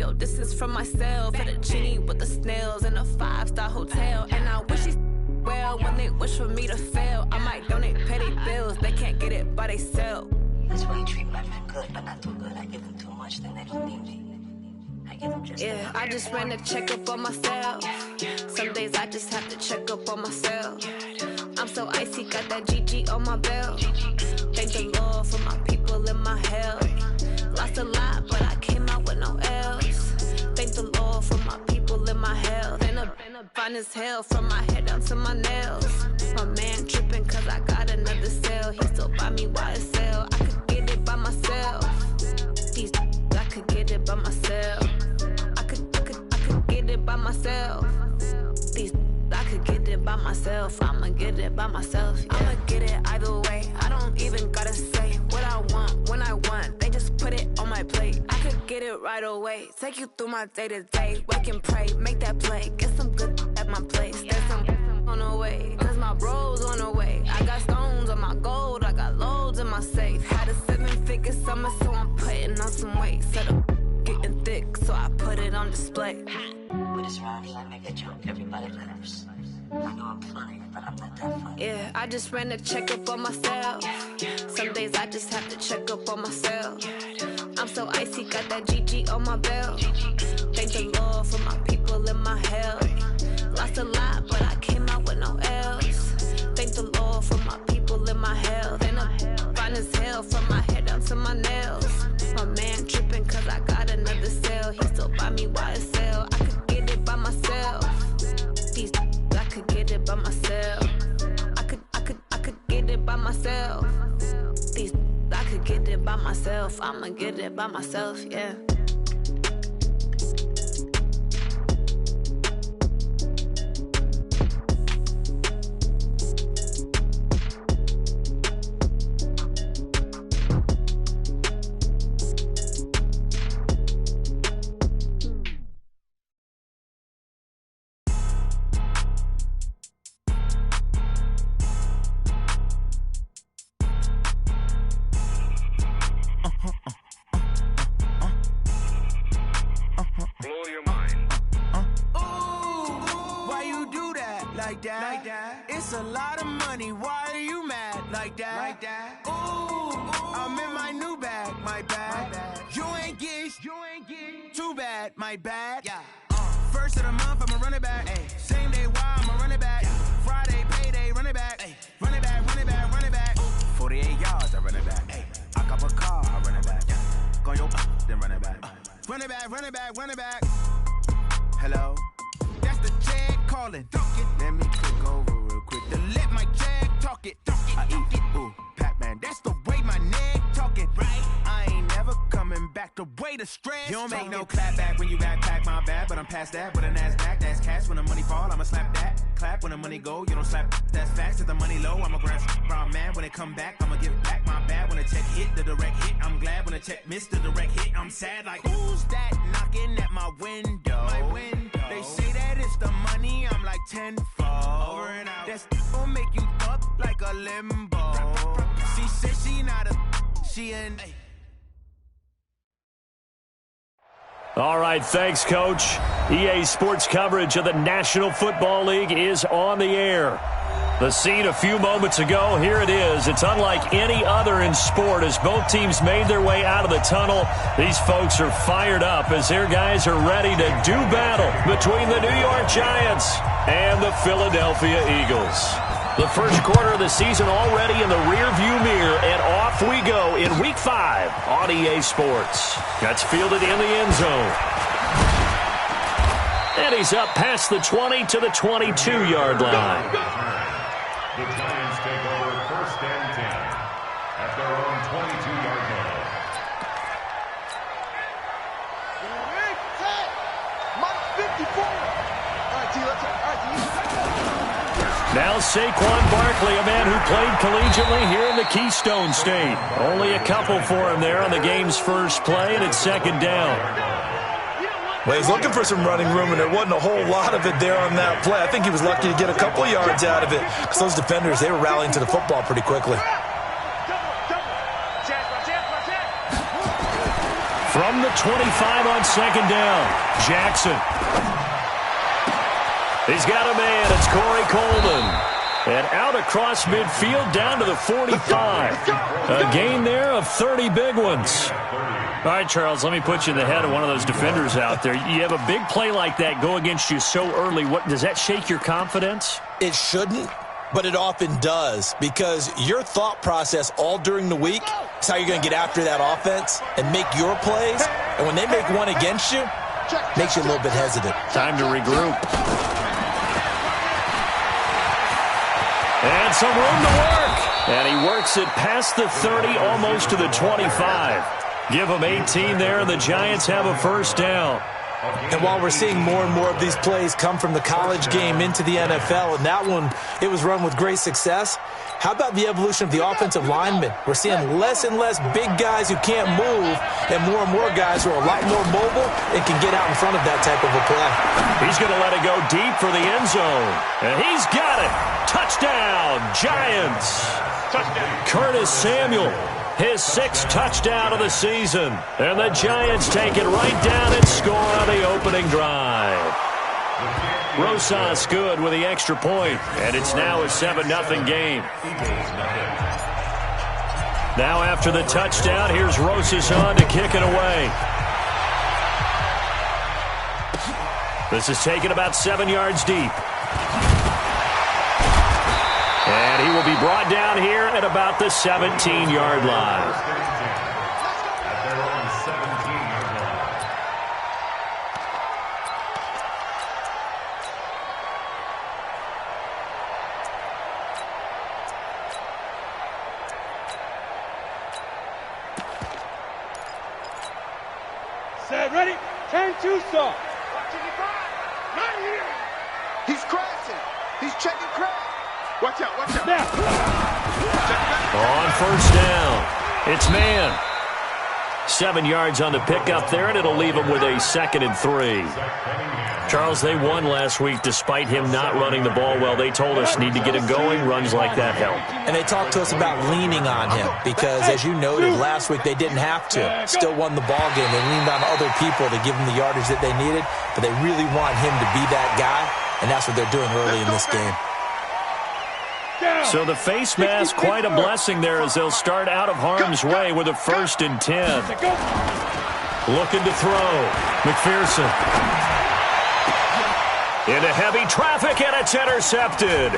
yo, this is for myself. For the genie with the snails in a 5-star hotel. And I wish he well when they wish for me to fail. I might donate petty bills, they can't get it by themselves. That's why you treat my friend good, but not too good. I give them too much, then they don't need me. I give them just enough. I just ran a checkup on myself. Some days I just have to check up on myself. I'm so icy, got that GG on my belt. Thank the Lord for my people in my health. Lost a lot, but I came out with no L's. Thank the Lord for my people in my health. And a fine as hell from my head down to my nails. My man tripping cause I got another sale. He still buy me YSL. I could get it by myself. These I could get it by myself. I could get it by myself. These I could get it by myself. I'ma get it by myself. Yeah. I'ma get it either way. I don't even gotta say what I want when I want. They just put it on my plate. I could get it right away. Take you through my day to day. Wake and pray, make that play. Get some good at my place. There's some on the way. Cause my bro's on the way. I got stones on my gold. I got loads in my safe. Had a 7-figure summer, so I'm putting on some weight. Set up getting thick, so I put it on display. With this round, I make a joke. Everybody laughs. I know I'm funny, but I'm not that funny. Yeah, I just ran a checkup on myself. Some days I just have to check up on myself. I'm so icy, got that GG on my belt. Thank the Lord for my people in my health. Lost a lot, but I came out with no L's. Thank the Lord for my people in my health. And I'm fine as hell from my head down to my nails. My man tripping cause I got another sale. He still buy me YSL. I could get it by myself. These I could get it by myself. I could get it by myself. These I could get it by myself. I'ma get it by myself, yeah. It's a lot of money, why are you mad like that? Ooh, I'm in my new bag, my bad. You ain't get too bad, my bad. Yeah. First of the month, I'ma run it back. Ay. Same day, why I'ma run it back. Yeah. Friday, payday, run it back. Ay. Run it back, run it back, run it back. 48 yards, I run it back. Ay. I cop a car, I run it back. Yeah. Go your then run it back. Run it back, run it back, run it back. Hello? That's the check calling. Let me click over real quick to let my check talk it. I eat it, ooh, Pac-Man. That's the way my neck talking. Right? I ain't never coming back. The way the stress. You don't make no clap back when you backpack, my bad. But I'm past that with a NASDAQ. That's cash when the money fall. I'ma slap that. Clap when the money go. You don't slap. That's facts. If the money low, I'ma grab brown man. When it come back, I'ma give back my bad. When the check hit, the direct hit. I'm glad when the check missed the direct hit. I'm sad like who's that knocking at my window? My window. They say that it's the money. I'm like tenfold. Over and out. That's gon' make you up like a limbo. She said she not a. She an. All right, thanks, Coach. EA Sports coverage of the National Football League is on the air. The scene a few moments ago, here it is. It's unlike any other in sport as both teams made their way out of the tunnel. These folks are fired up as their guys are ready to do battle between the New York Giants and the Philadelphia Eagles. The first quarter of the season already in the rearview mirror, and off we go in Week 5 on EA Sports. That's fielded in the end zone. And he's up past the 20 to the 22-yard line. The Giants take over 1st and 10 at their own 22-yard line. Now Saquon Barkley, a man who played collegiately here in the Keystone State. Only a couple for him there on the game's first play, and it's 2nd down. Well, he's looking for some running room, and there wasn't a whole lot of it there on that play. I think he was lucky to get a couple yards out of it because those defenders, they were rallying to the football pretty quickly. From from the 25 on second down. Jackson. He's got a man. It's Corey Coleman. And out across midfield down to the 45. A gain there of 30 big ones. All right, Charles, let me put you in the head of one of those defenders out there. You have a big play like that go against you so early. What does that shake your confidence? It shouldn't, but it often does, because your thought process all during the week is how you're going to get after that offense and make your plays. And when they make one against you, it makes you a little bit hesitant. Time to regroup. And some room to work. And he works it past the 30, almost to the 25. Give them 18 there, and the Giants have a first down. And while we're seeing more and more of these plays come from the college game into the NFL, and that one, it was run with great success, how about the evolution of the offensive linemen? We're seeing less and less big guys who can't move and more guys who are a lot more mobile and can get out in front of that type of a play. He's going to let it go deep for the end zone. And he's got it. Touchdown, Giants. Touchdown. Curtis Samuel, his 6th touchdown of the season. And the Giants take it right down and score on the opening drive. Rosas good with the extra point, and it's now a 7-0 game. Now after the touchdown, here's Rosas on to kick it away. This is taken about 7 yards deep. And he will be brought down here at about the 17-yard line. Ready? Turn two, sir. Right here. He's crashing. He's checking crash. Watch out, watch out. Now. On first down, it's man. 7 yards on the pickup there, and it'll leave him with a 2nd and 3. Charles, they won last week despite him not running the ball well. They told us need to get him going. Runs like that help. And they talked to us about leaning on him because, as you noted, last week they didn't have to. Still won the ball game. They leaned on other people to give them the yardage that they needed, but they really want him to be that guy, and that's what they're doing early in this game. So the face mask, quite a blessing there as they'll start out of harm's way with a 1st and 10. Looking to throw. McPherson. Into heavy traffic, and it's intercepted.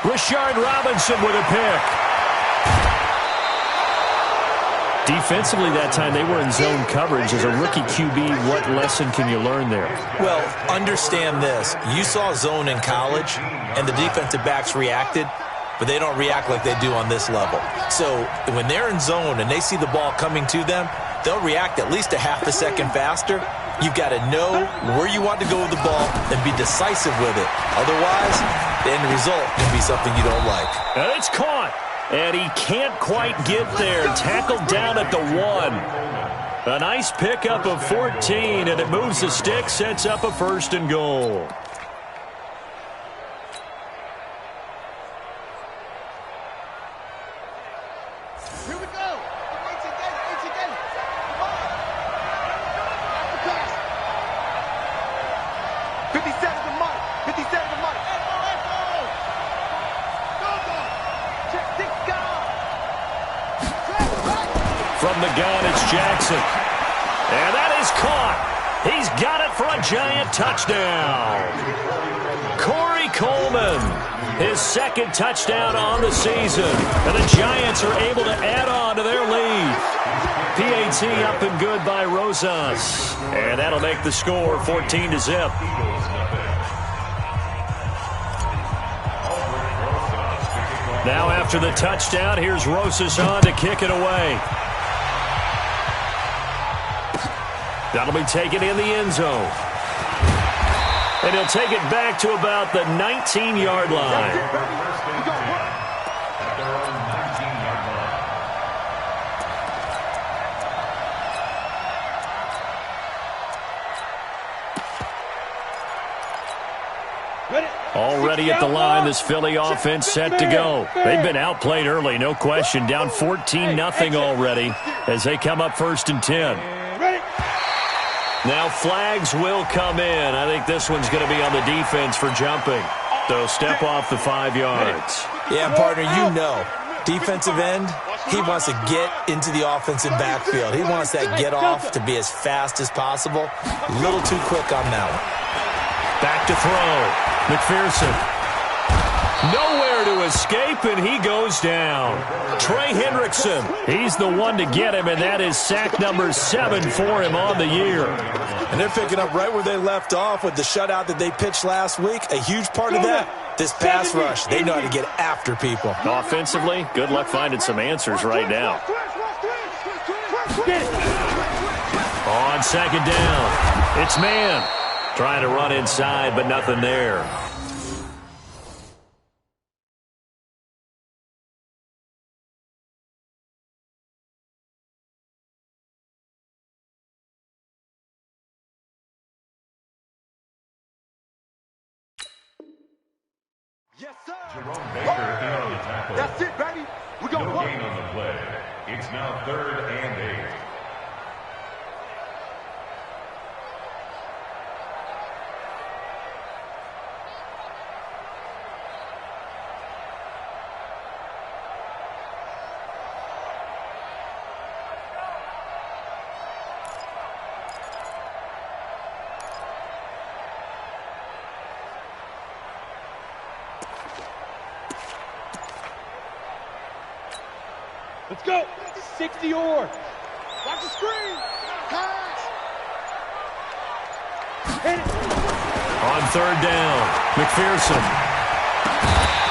Rashard Robinson with a pick. Defensively that time, they were in zone coverage. As a rookie QB, what lesson can you learn there? Well, understand this. You saw zone in college, and the defensive backs reacted, but they don't react like they do on this level. So when they're in zone and they see the ball coming to them, they'll react at least a half a second faster. You've got to know where you want to go with the ball and be decisive with it. Otherwise, the end result can be something you don't like. And it's caught. And he can't quite get there. Tackled down at the 1. A nice pickup of 14, and it moves the stick, sets up a 1st and goal. Here we go. It's again. Come on. 57 to Mike. 57 to Mike. Check this guy. From the gun, it's Jackson. And that is caught. He's got it for a Giant touchdown. Corey Coleman, his 2nd touchdown on the season. And the Giants are able to add on to their lead. PAT up and good by Rosas. And that'll make the score 14-0. Now after the touchdown, here's Rosas on to kick it away. That'll be taken in the end zone. And he'll take it back to about the 19-yard line. Already at the line, this Philly offense set to go. They've been outplayed early, no question. Down 14-0 already as they come up 1st and 10. Ready? Now flags will come in. I think this one's going to be on the defense for jumping. So step off the 5 yards. Yeah, partner, you know. Defensive end, he wants to get into the offensive backfield. He wants that get off to be as fast as possible. A little too quick on that one. Back to throw. McPherson. Nowhere to escape, and he goes down. Trey Hendrickson, he's the one to get him, and that is sack number 7 for him on the year. And they're picking up right where they left off with the shutout that they pitched last week. A huge part of that, this pass rush. They know how to get after people. Offensively, good luck finding some answers right now. On second down, it's man. Trying to run inside, but nothing there. Yes, sir. Jerome Baker in on the tackle. That's it, baby. We got no one. gain on the play. It's now 3rd and 8. Let's go. 60 yards. Watch the screen. Pass. Hit it. On 3rd down, McPherson.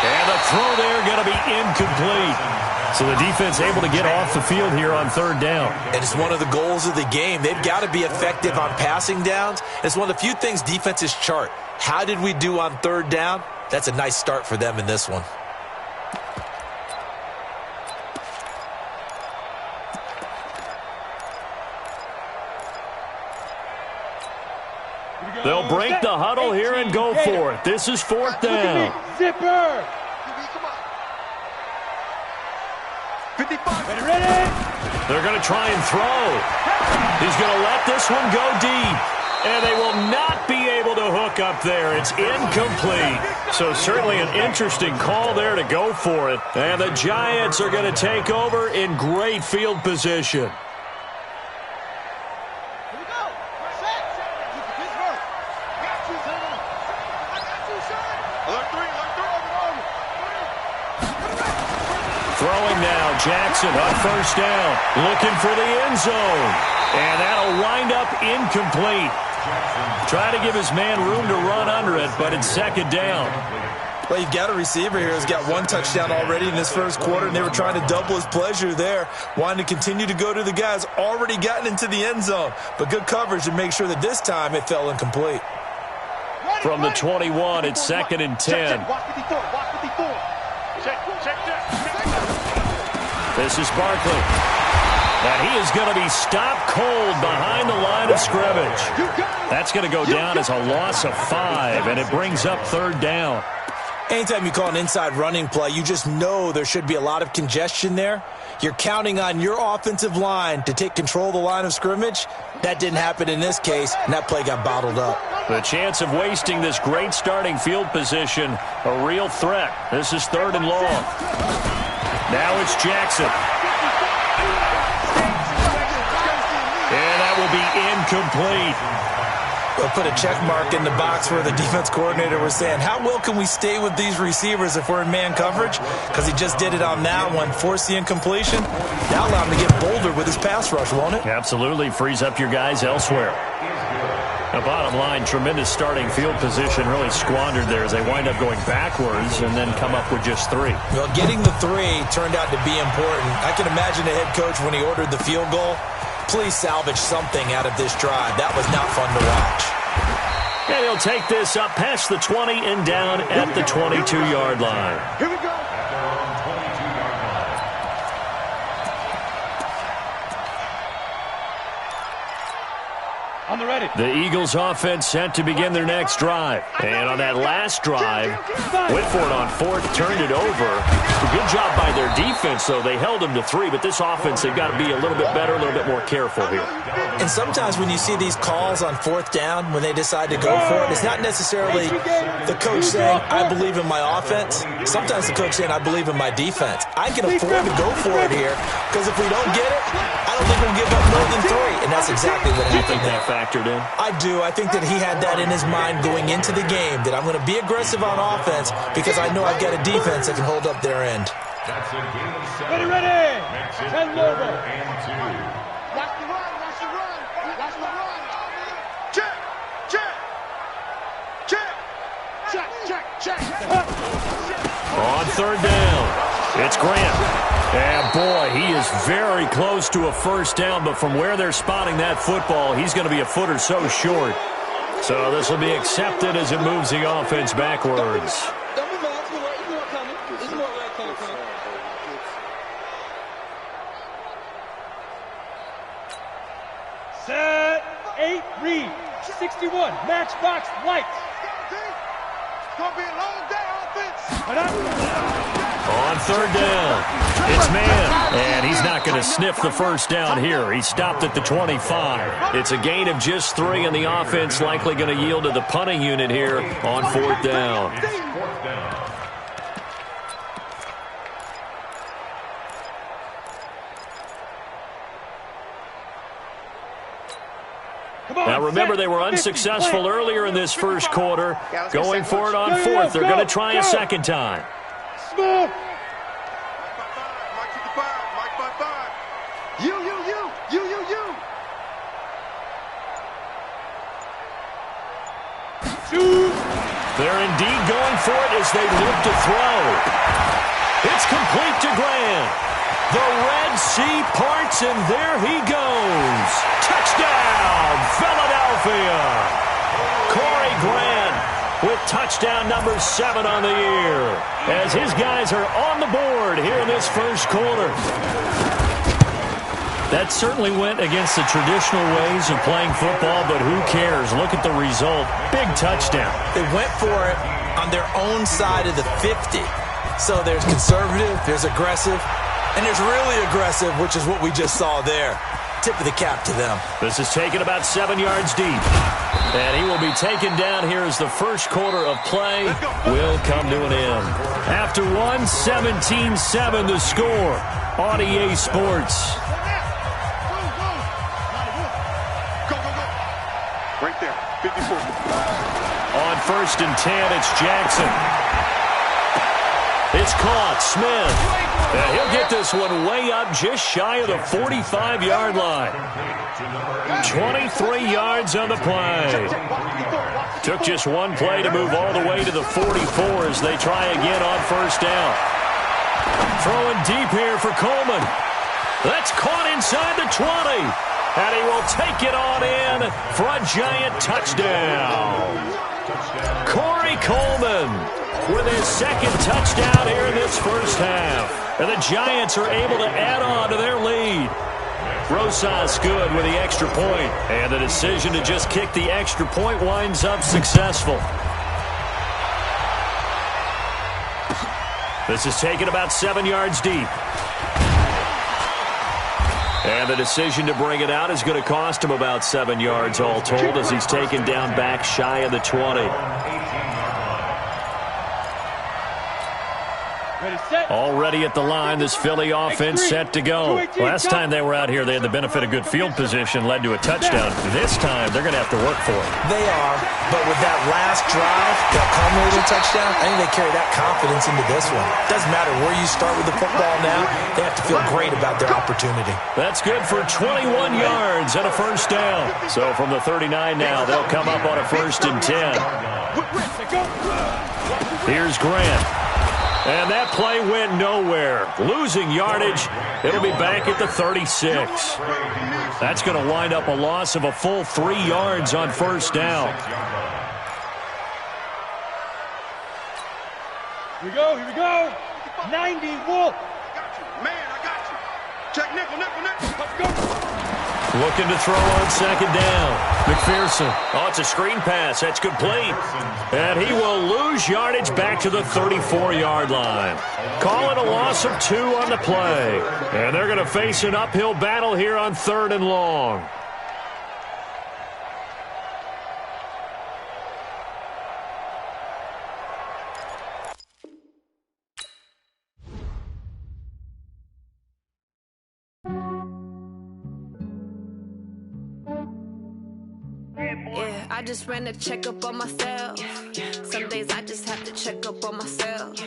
And the throw there going to be incomplete. So the defense able to get off the field here on 3rd down. And it's one of the goals of the game. They've got to be effective on passing downs. It's one of the few things defenses chart. How did we do on 3rd down? That's a nice start for them in this one. They'll break the huddle here and go for it. This is 4th down. Zipper. 55. Ready. They're going to try and throw. He's going to let this one go deep. And they will not be able to hook up there. It's incomplete. So certainly an interesting call there to go for it. And the Giants are going to take over in great field position. Throwing now, Jackson on 1st down, looking for the end zone. And that'll wind up incomplete. Trying to give his man room to run under it, but it's 2nd down. Well, you've got a receiver here who's got 1 touchdown already in this 1st quarter, and they were trying to double his pleasure there, wanting to continue to go to the guys already gotten into the end zone. But good coverage to make sure that this time it fell incomplete. From the 21, it's 2nd and 10. This is Barkley. And he is going to be stopped cold behind the line of scrimmage. That's going to go down as a loss of 5, and it brings up 3rd down. Anytime you call an inside running play, you just know there should be a lot of congestion there. You're counting on your offensive line to take control of the line of scrimmage. That didn't happen in this case, and that play got bottled up. The chance of wasting this great starting field position, a real threat. This is 3rd and long. Now it's Jackson. And that will be incomplete. We'll put a check mark in the box where the defense coordinator was saying, how well can we stay with these receivers if we're in man coverage? Because he just did it on that one, forced the incompletion. Now allow him to get bolder with his pass rush, won't it? Absolutely. Frees up your guys elsewhere. The bottom line, tremendous starting field position really squandered there as they wind up going backwards and then come up with just 3. Well, getting the 3 turned out to be important. I can imagine the head coach when he ordered the field goal. Please salvage something out of this drive. That was not fun to watch. And he'll take this up past the 20 and down at the 22-yard line. Here we go. At their own 22-yard line. On the ready. The Eagles offense set to begin their next drive. And on that last drive, Whitford on 4th turned it over to Good job by their defense, though. They held them to 3, but this offense, they've got to be a little bit better, a little bit more careful here. And sometimes when you see these calls on 4th down, when they decide to go for it, it's not necessarily the coach saying, I believe in my offense. Sometimes the coach saying, I believe in my defense. I can afford to go for it here, because if we don't get it, I don't think we'll give up more than 3. And that's exactly what happened. Do you think that factored in? I do. I think that he had that in his mind going into the game, that I'm going to be aggressive on offense because I know I've got a defense that can hold up their end. That's a game set. Ready. 10 logo. And 2. Watch the run. Watch the run. Watch the run. Check. Check. Check. Check. Check. Check. On 3rd down, it's Grant. And, boy, he is very close to a first down, but from where they're spotting that football, he's going to be a foot or so short. So this will be accepted as it moves the offense backwards. Don't be mad. There's more coming. There's more where it coming from. Set. 8, read. 61, matchbox lights. It's going to be a long day, offense. On 3rd down, it's man, and he's not going to sniff the first down here. He stopped at the 25. It's a gain of just 3, and the offense likely going to yield to the punting unit here on 4th down. It's 4th down. Now remember, they were unsuccessful earlier in this first quarter. Going for it on 4th. They're going to try a second time. Small. They're indeed going for it as they look to throw. It's complete to Grant. The Red Sea parts, and there he goes. Touchdown, Philadelphia. Corey Grant with touchdown number 7 on the year, as his guys are on the board here in this first quarter. That certainly went against the traditional ways of playing football, but who cares? Look at the result. Big touchdown. They went for it on their own side of the 50. So there's conservative, there's aggressive, and there's really aggressive, which is what we just saw there. Tip of the cap to them. This is taken about 7 yards deep. And he will be taken down here as the first quarter of play will come to an end. After 17-7 the score on EA Sports. Right there, 54. On 1st and 10, it's Jackson. It's caught, Smith. And he'll get this one way up just shy of the 45-yard line. 23 yards on the play. Took just one play to move all the way to the 44 as they try again on 1st down. Throwing deep here for Coleman. That's caught inside the 20. And he will take it on in for a giant touchdown. Corey Coleman with his 2nd touchdown here in this first half. And the Giants are able to add on to their lead. Rosas good with the extra point. And the decision to just kick the extra point winds up successful. This is taken about 7 yards deep. And the decision to bring it out is going to cost him about 7 yards all told as he's taken down back shy of the 20. Already at the line, this Philly offense set to go. Last time they were out here, they had the benefit of good field position, led to a touchdown. This time, they're going to have to work for it. They are, but with that last drive, that culminating touchdown, I think they carry that confidence into this one. Doesn't matter where you start with the football now, they have to feel great about their opportunity. That's good for 21 yards and a first down. So from the 39 now, they'll come up on a 1st and 10. Here's Grant. And that play went nowhere. Losing yardage. It'll be back at the 36. That's going to wind up a loss of a full 3 yards on 1st down. Here we go. 90 Wolf. I got you. Man, I got you. Check nickel. Let's go. Looking to throw on second down. McPherson. Oh, it's a screen pass. That's complete. And he will lose yardage back to the 34-yard line. Call it a loss of 2 on the play. And they're going to face an uphill battle here on 3rd and long. Yeah, I just ran a checkup on myself. Some days I just have to check up on myself.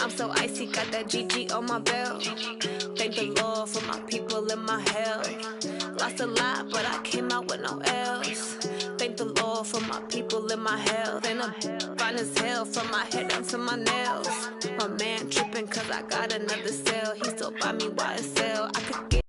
I'm so icy, got that GG on my belt. Thank the Lord for my people in my health. Lost a lot, but I came out with no else. Thank the Lord for my people in my health. And I'm fine as hell from my head down to my nails. My man tripping cause I got another cell. He still buy me YSL. I could get